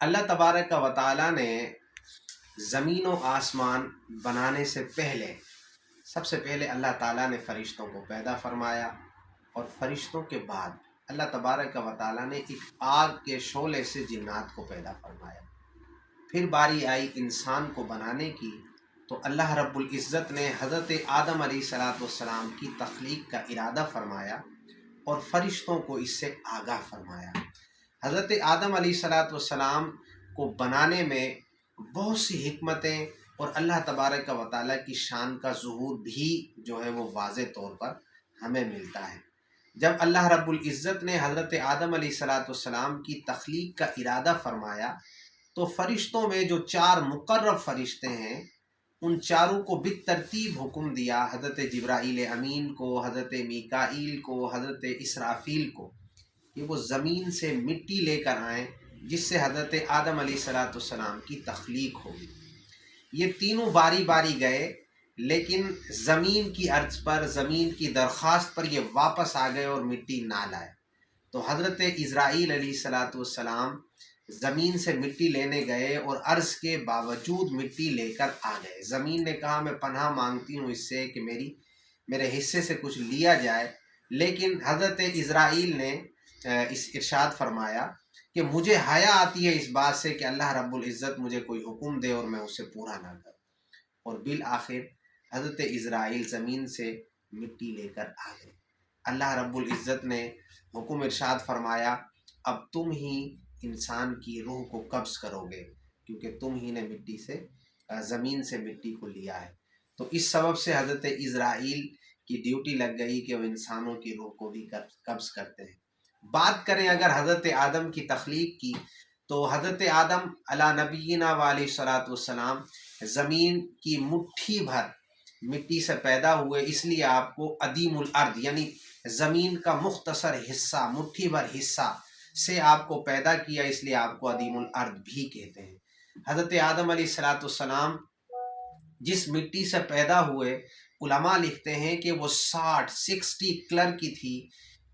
اللہ تبارک و تعالیٰ نے زمین و آسمان بنانے سے پہلے سب سے پہلے اللہ تعالیٰ نے فرشتوں کو پیدا فرمایا، اور فرشتوں کے بعد اللہ تبارک و تعالیٰ نے ایک آگ کے شعلے سے جنات کو پیدا فرمایا۔ پھر باری آئی انسان کو بنانے کی، تو اللہ رب العزت نے حضرت آدم علیہ السلام کی تخلیق کا ارادہ فرمایا اور فرشتوں کو اس سے آگاہ فرمایا۔ حضرت آدم علیہ السلام کو بنانے میں بہت سی حکمتیں اور اللہ تبارک و تعالیٰ کی شان کا ظہور بھی جو ہے وہ واضح طور پر ہمیں ملتا ہے۔ جب اللہ رب العزت نے حضرت آدم علیہ السلام کی تخلیق کا ارادہ فرمایا تو فرشتوں میں جو 4 مقرب فرشتے ہیں ان چاروں کو بالترتیب حکم دیا، حضرت جبرائیل امین کو، حضرت میکائیل کو، حضرت اسرافیل کو، کہ وہ زمین سے مٹی لے کر آئیں جس سے حضرت آدم علیہ السلام کی تخلیق ہوگی۔ یہ تینوں باری باری گئے، لیکن زمین کی عرض پر، زمین کی درخواست پر یہ واپس آ گئے اور مٹی نہ لائے۔ تو حضرت اسرائیل علیہ السلام زمین سے مٹی لینے گئے اور عرض کے باوجود مٹی لے کر آ گئے۔ زمین نے کہا میں پناہ مانگتی ہوں اس سے کہ میرے حصے سے کچھ لیا جائے، لیکن حضرت اسرائیل نے اس ارشاد فرمایا کہ مجھے حیا آتی ہے اس بات سے کہ اللہ رب العزت مجھے کوئی حکم دے اور میں اسے پورا نہ کروں، اور بالآخر حضرت اسرائیل زمین سے مٹی لے کر آ گئے۔ اللہ رب العزت نے حکم ارشاد فرمایا اب تم ہی انسان کی روح کو قبض کرو گے، کیونکہ تم ہی نے مٹی سے زمین سے مٹی کو لیا ہے۔ تو اس سبب سے حضرت اسرائیل کی ڈیوٹی لگ گئی کہ وہ انسانوں کی روح کو بھی قبض کرتے ہیں۔ بات کریں اگر حضرت آدم کی تخلیق کی، تو حضرت آدم علی نبینا علیہ الصلوۃ والسلام زمین کی مٹھی بھر مٹی سے پیدا ہوئے، اس لیے آپ کو عدیم الارض یعنی زمین کا مختصر حصہ، مٹھی بھر حصہ سے آپ کو پیدا کیا، اس لیے آپ کو عدیم الارض بھی کہتے ہیں۔ حضرت آدم علیہ السلام جس مٹی سے پیدا ہوئے، علماء لکھتے ہیں کہ وہ 60 کلر کی تھی۔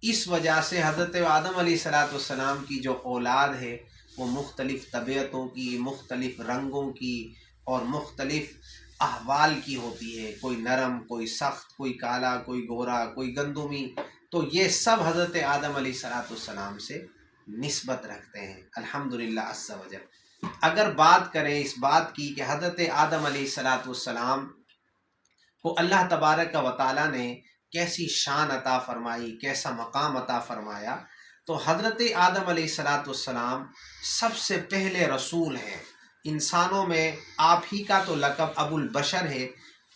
اس وجہ سے حضرت آدم علیہ السلام کی جو اولاد ہے وہ مختلف طبیعتوں کی، مختلف رنگوں کی اور مختلف احوال کی ہوتی ہے، کوئی نرم، کوئی سخت، کوئی کالا، کوئی گورا، کوئی گندمی۔ تو یہ سب حضرت آدم علیہ السلام سے نسبت رکھتے ہیں، الحمدللہ عز و جل۔ اگر بات کریں اس بات کی کہ حضرت آدم علیہ السلام کو اللہ تبارک و تعالیٰ نے کیسی شان عطا فرمائی، کیسا مقام عطا فرمایا، تو حضرت آدم علیہ السلام سب سے پہلے رسول ہیں۔ انسانوں میں آپ ہی کا تو لقب ابو البشر ہے،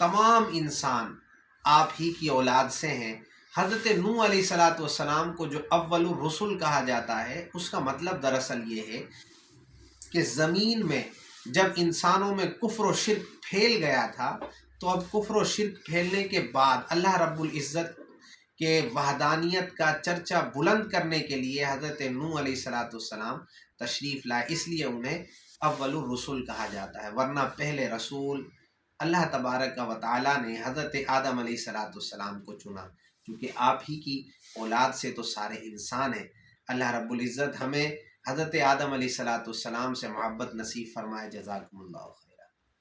تمام انسان آپ ہی کی اولاد سے ہیں۔ حضرت نوح علیہ السلام کو جو اول الرسل کہا جاتا ہے، اس کا مطلب دراصل یہ ہے کہ زمین میں جب انسانوں میں کفر و شرک پھیل گیا تھا، تو اب کفر و شرک پھیلنے کے بعد اللہ رب العزت کے وحدانیت کا چرچا بلند کرنے کے لیے حضرت نوح علیہ السلام تشریف لائے، اس لیے انہیں اول الرسل کہا جاتا ہے، ورنہ پہلے رسول اللہ تبارک و تعالیٰ نے حضرت آدم علیہ السلام کو چنا، کیونکہ آپ ہی کی اولاد سے تو سارے انسان ہیں۔ اللہ رب العزت ہمیں حضرت آدم علیہ السلام سے محبت نصیب فرمائے۔ جزاکم اللہ خیر۔